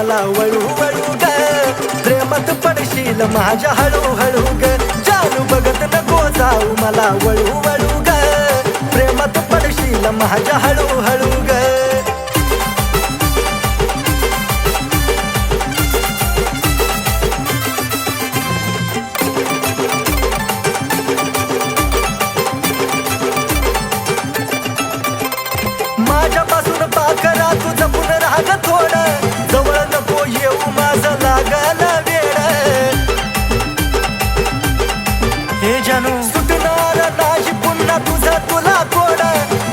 मला वळू वळू ग प्रेमात पडशील माझ्या हळूहळू ग जानू बघत नको जाऊ मला वळू वळू ग प्रेमात पडशील माझ्या हळूहळू ग माझ्यापासून पाखरा तू जपून राग थोडं जवळ नको येऊ माझं लागल वेळ हे जानू सुटणार नाही पुन्हा तुझं तुला कोड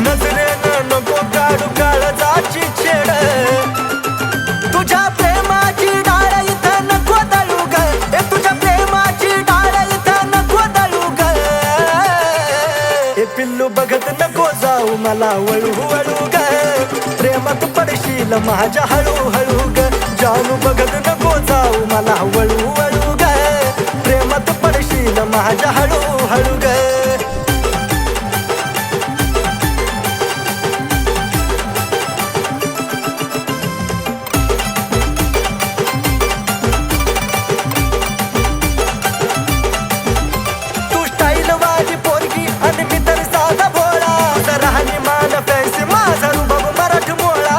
नजरेनं नको काढू काळजाची छेड तुझ्या प्रेमाची डाळ इथं नको दळू ग तुझ्या प्रेमाची डाळ इथं नको दळू ग हे पिल्लू बघत नको जाऊ मला वळू वळू ग प्रेमात पडशील माझ्या हळूहळू ग जानू बघत नको जाऊ मला वळू वळू ग प्रेमात पडशील माझ्या हळूहळू ग तू स्टाईल वाली पोरगी आणि मी तर साधा भोळा जरा राहणीमान फॅन्सी माझा रूप मराठ मोळा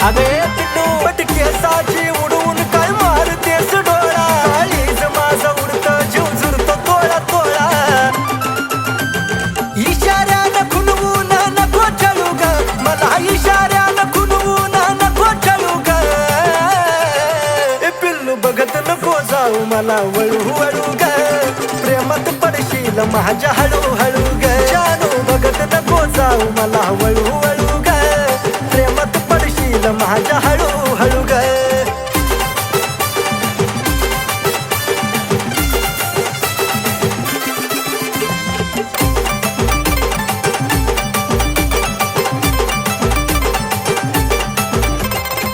अगे पिल्लू पटकेसाची उडवून काय मारतेस डोळा आलीच माझा उडतं जीव झुरतो तोळा तोळा इशाऱ्यानं खुणवून नको चळू ग मला इशाऱ्यानं खुणवून नको चळू ग ए पिल्लू बघत नको जाऊ मला वळू वळू ग प्रेमात पडशील माझ्या हळूहळू ग जानू बघत नको जाऊ मला वळू वळू ग प्रेमात पडशील माझ्या हळूहळू ग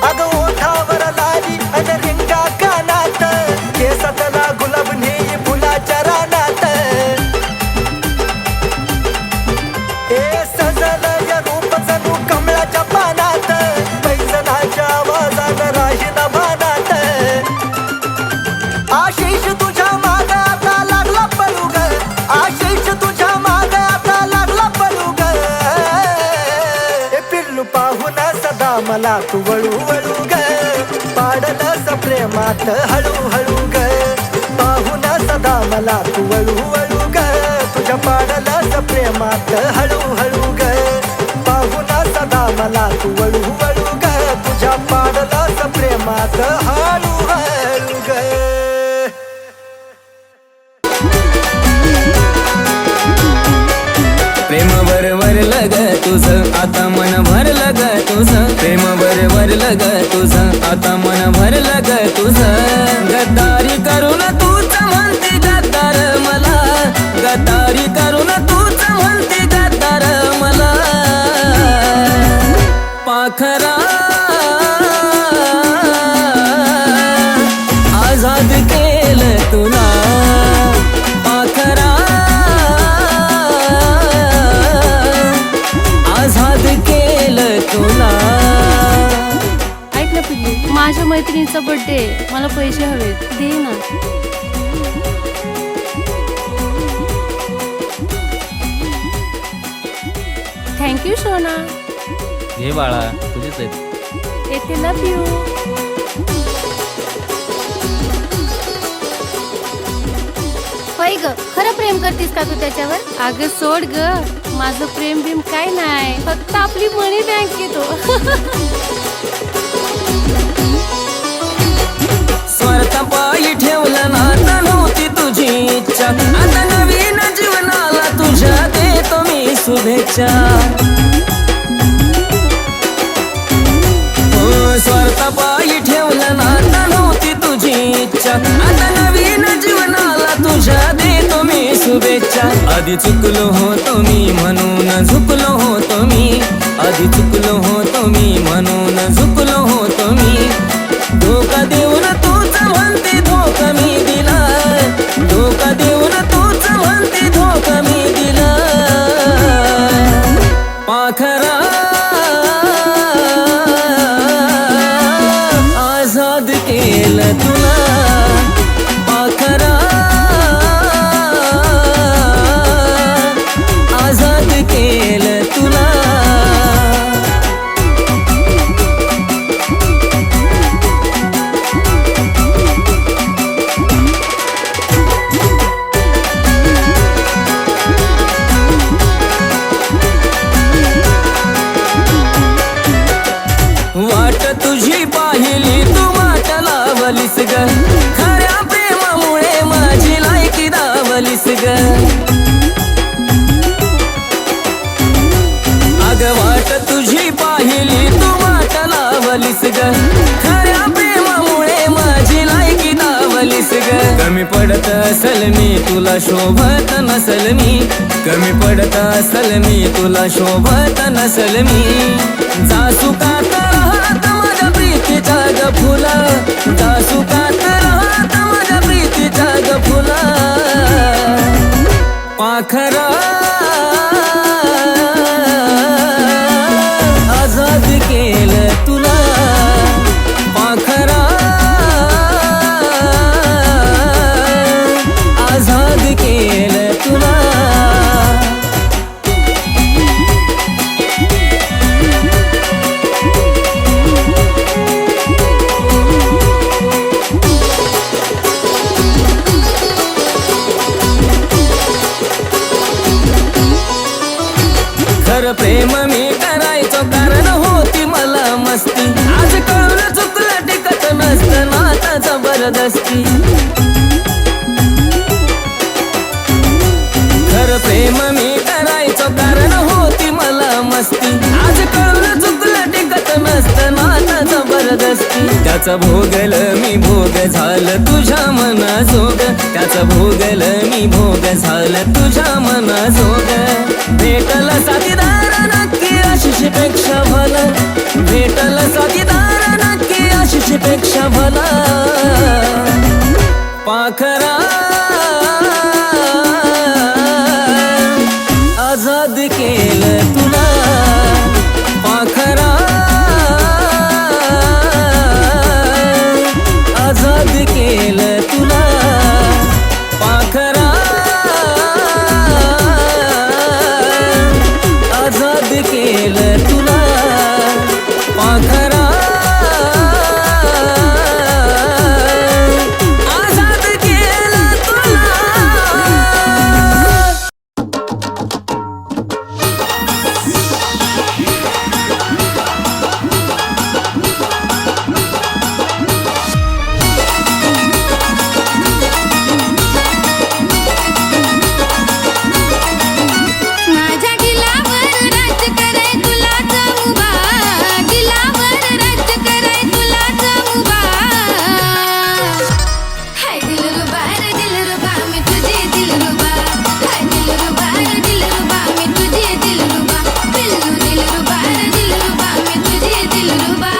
अगं ओठावर लाली आणि रिंगा कानात केसातला गुलाब नेई फुलाच्या रानात ए सजल या रूप जणू कमळाच्या पानात पैजनाच्या आवाजानं राहीन भानात आशिष तुझ्या माग आता लागला पळू ग आशिष तुझ्या माग आता लागला पळू ग ए पिल्लू पाहून सदा मला तू वळू वळू ग पाडलंस प्रेमात हळूहळू ग पाहून सदा मला तू वळू वळू ग तुझ्या पाडलंस प्रेमात हळूहळू ग पाहून सदा मला तू वळू वळू ग तुझ्या पाडलंस प्रेमात हळूहळू ग प्रेम भरलं ग तुझं आता मन भरलं ग तुझं प्रेम भरलं ग तुझं आता मन भरलं ग तुझं गद्दारी करून तूच म्हणते गद्दार मला गद्दारी करून तूच म्हणते गद्दार मला पाखरा आझाद केलं तुला पाखरा आझाद केलं तुला ऐक ना पिल्लू माझ्या मैत्रिणीचा बर्थडे मला पैसे हवेत दे ना थँक्यू सोना घे बाळा तुझीच आहेत येते लव यू होय ग खरं प्रेम करतीस का तू त्याच्यावर अगं सोड ग माझं प्रेम बिम काय नाही फक्त आपली मनी बँक येतो स्वार्थापायी ठेवलं नातं नव्हती तुझी इच्छा आता नवीन जीवनाला तुझ्या देतो मी शुभेच्छा स्वार्थापायी ठेवलं नातं नव्हती तुझी इच्छा आता नवीन जीवनाला तुझ्या देतो मी शुभेच्छा आधी चुकलो होतो मी म्हणून झुकलो होतो मी आधी चुकलो होतो मी म्हणून झुकलो होतो मी धोका देऊन तूच म्हणते धोका मी दिला धोका देऊन तूच म्हणते धोका मी दिला पाखरा कमी पडत असल मी तुला शोभत नसल मी कमी पडत असल मी तुला शोभत नसल मी जासुकात राहत माझ्या प्रीतीच्या ग फुला जासुकात राहत माझ्या प्रीतीच्या ग फुला पाखरा आजाद केलं तुला पाखरा आजाद केलं तुला खरं प्रेम मी करायचो कारण होती मला मस्ती आज कळून चुकलं टिकत नसतं नाता जबरदस्ती खरं प्रेम मी करायचो कारण होती मला मस्ती आज कळून चुकलं टिकत नसतं नाता जबरदस्ती त्याचा भोगल मी भोग झालं तुझ्या मनाजोग त्याचा भोगल मी भोग झालं तुझ्या मनाजोग भेटल साथीदार नक्की आशिषपेक्षा भला भेटल साथीदार नक्की आशिषपेक्षा भला पाखरा आजाद केलं तुला पाखरा आजाद केलं तुला पाखरा आजाद केलं तुला पाखरा आजाद केलं तुला माझ्या दिलावर राज कराय तुला जमुबा दिलावर राज कराय तुला जमुबा हाय दिलरुबा मी तुझी दिलरुबा हाय दिलरुबा मी तुझी दिलरुबा पिल्लू दिलरुबा मी तुझी दिलरुबा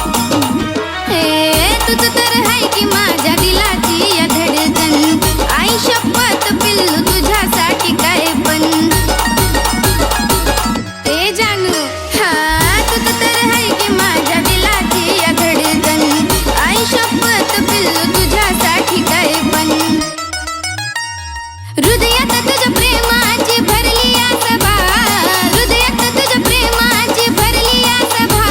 हे तुझं तर हाय की माझ्या दिलाची या धडकन आई शपथ पिल्लू तुझ्यासाठी काय पण ते जानू हा तुझं तर हाय की माझ्या दिलाची या धडकन आई शपथ पिल्लू तुझ्यासाठी काय पण हृदयात तुझ्या प्रेमाची भरली आसभा हृदयात तुझ्या प्रेमाची भरली आसभा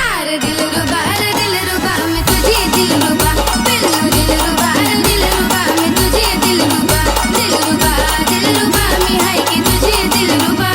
आर दिलरुबा मी तुझी दिलरुबा पिल्लू दिलरुबा मी तुझी दिलरुबा दिलरुबा मी हाय की तुझी दिलरुबा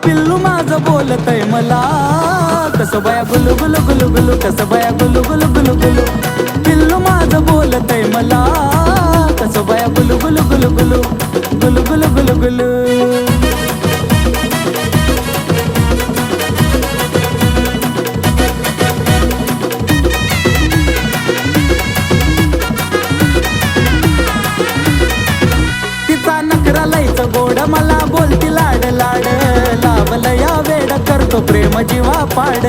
पिल्लू माझं बोलतय मला कसं बाया गुलू गुलू गुलू गुलू कसं बाया गुलू गुलू गुलू गुलू पिल्लू माझं बोलतय मला कसं बाया गुलू गुलू गुलू गुलू गुलू गुलू गुलू गुलू तिचा नखरा लयचं गोड मला बोलती लाड लाड लावलं या वेड करतो प्रेम जीवा पाड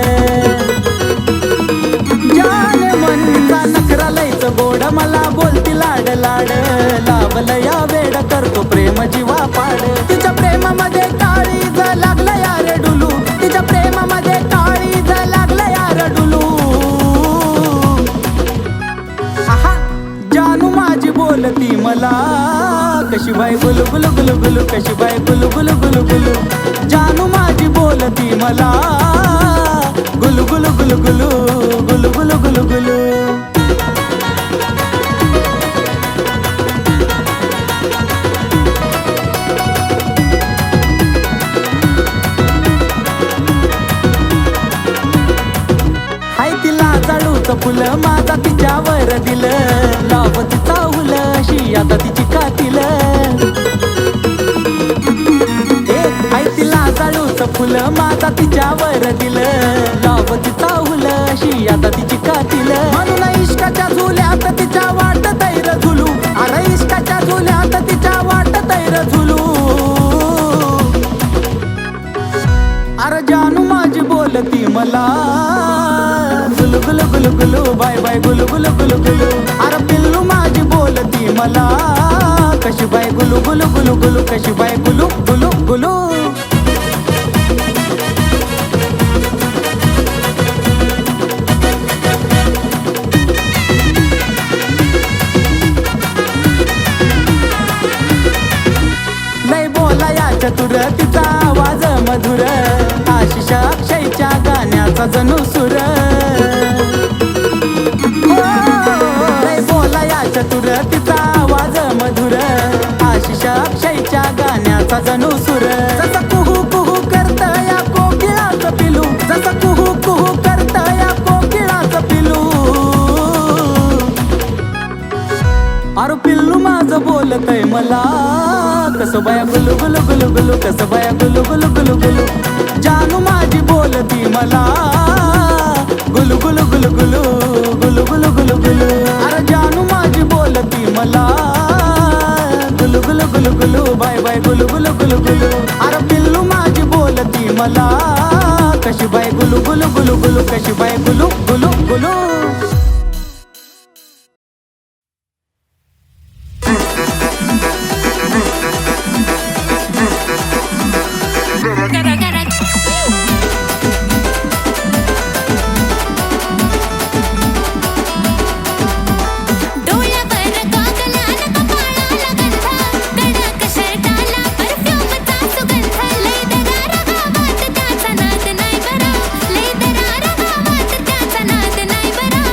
जान मन तिचा नखरा लयचं गोड मला बोलती लाड लाड लावलं या वेड करतो प्रेम जीवा पाड तिच्या प्रेमामध्ये काळीज लागलं यार डुलू तिच्या प्रेमामध्ये काळीज लागलं यार डुलू आहा जानू माझी बोलती मला कशी बाई गुलू गुलू गुलू गुलू कशी बाई गुलू गुलू गुलू गुलू जानू माझी बोलती मला गुलू गुलू गुलू गुलू गुलू गुलू गुलू गुलू हाय तिला जाळूचं फुलं माझा तिच्यावर दिलं लाव तिचा हुल अशी आता तिची कातील हाय तिला जाळूचं फुलं माझा तिच्यावर दिलं लाव तिचा हुल अशी आता तिची कातील म्हणून इश्काच्या झुल्यात तिच्या वाट तैर झुलू अरे इश्काच्या झुल्यात तिच्या वाट तैर झुलू अरे जानू माझी बोलती मला गुलू गुलू गुलू गुलू बाय बाय गुलू गुलू गुलू गुलू अरे पिल्लू माझी बोलती मला कशी बाय गुलू गुलू गुलू गुलू कशी बाय गुलू गुलू गुलू लय बोला या चतुर तिचा आवाज मधुर आशिष अक्षयच्या गाण्याचा जणू सुर लय बोला या चतुर तिचा आवाज मधुर आशिष अक्षयच्या गाण्याचा जणू सुर जसं कुहू कुहू करत या कोकिळाचं पिलू जसं कुहू कुहू करत या कोकिळाचं पिलू अरे पिल्लू माझं बोलतय मला कसं बाया गुलू गुलू गुलू गुलू कसं बाया गुलू गुलू गुलू गुलू जानू माझी बोलती मला गुलू गुलू गुलू गुलू गुलू गुलू गुलू गुलू अरे जानू माझी बोलती मला गुलू गुलू गुलू गुलू बाय बाय गुलू गुलू गुलू गुलू अरे पिल्लू माझी बोलती मला कशी बाय गुलू गुलू गुलू गुलू कशी बाय गुलू गुलू गुलू नाही बरा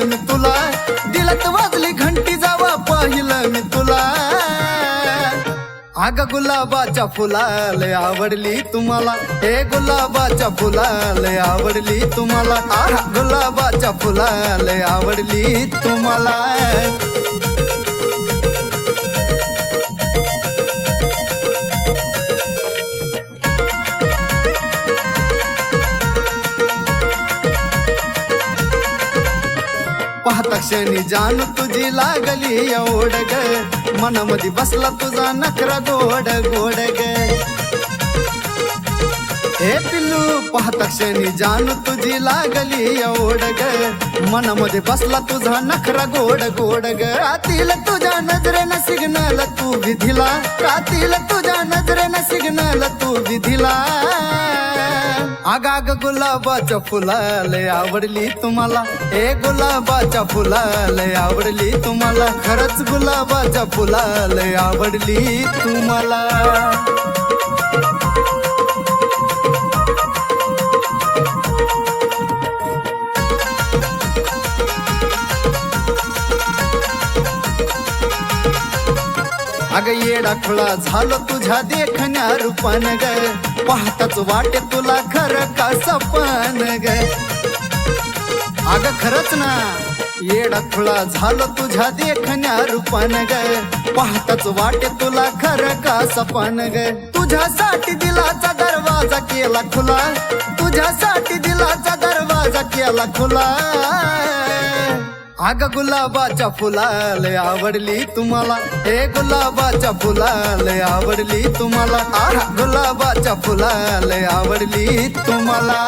मी तुला, दिलत वाजली घंटी जावा पाहिलं मी तुला. अग गुलाबाच्या फुलाले आवडली तुम्हाला, हे गुलाबाच्या फुलाले आवडली तुम्हाला, आहा गुलाबाच्या फुलाले आवडली तुम्हाला. पाहता क्षणी जाणू तुझी लागली एवढ ग, मनामध्ये बसला तुझा नखरा गोड गोड ग. हे पिल्लू पाहता क्षणी जाणू तुझी लागली एवढ ग, मनामध्ये बसला तुझा नखरा गोड गोड ग. रातील तुझ्या नजरेनं सिग्नल तू विधिला, रातील तुझ्या नजरेनं सिग्नल तू विधिला. आगाग गुलाबाच्या फुलाले आवडली तुम्हाला, हे गुलाबाच्या फुलाले आवडली तुम्हाला, खरंच गुलाबाच्या फुलाले आवडली तुम्हाला. अग येडा खुळा झालो तुझ्या देखण्या रूपान ग, पाहताच वाटे तुला खरं का सपन ग. अग खरंच ना येडा खुळा झालो तुझ्या देखण्या रूपान ग, पाहताच वाटे तुला खरं का सपन ग. तुझ्यासाठी दिलाचा दरवाजा केला खुला, तुझ्यासाठी दिलाचा दरवाजा केला खुला. अग गुलाबाच्या फुलाले आवडली तुम्हाला, हे गुलाबाच्या फुलाले आवडली तुम्हाला, आहा गुलाबाच्या फुलाले आवडली तुम्हाला.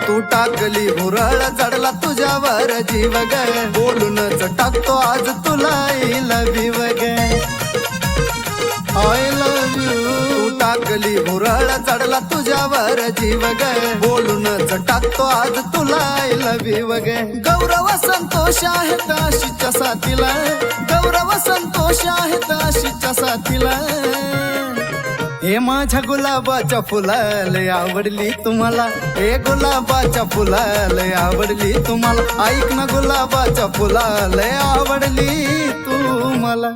तू टाकली भुरळ जडला तुझ्यावर जीव ग, बोलूनच टाकतो आज तुला आय लव्ह यू ग, आय लव्ह यू. तू टाकली भुरळ जडला तुझ्यावर जीव ग, बोलूनच टाकतो आज तुला आय लव्ह यू ग. गौरव संतोष आहेत आशीच्या साथीला, गौरव संतोष आहेत आशीच्या साथीला. हे माझ्या गुलाबाच्या फुलाले आवडली तुम्हाला, हे गुलाबाच्या फुलाले आवडली तुम्हाला, ऐक ना गुलाबाच्या फुलाले आवडली तुम्हाला.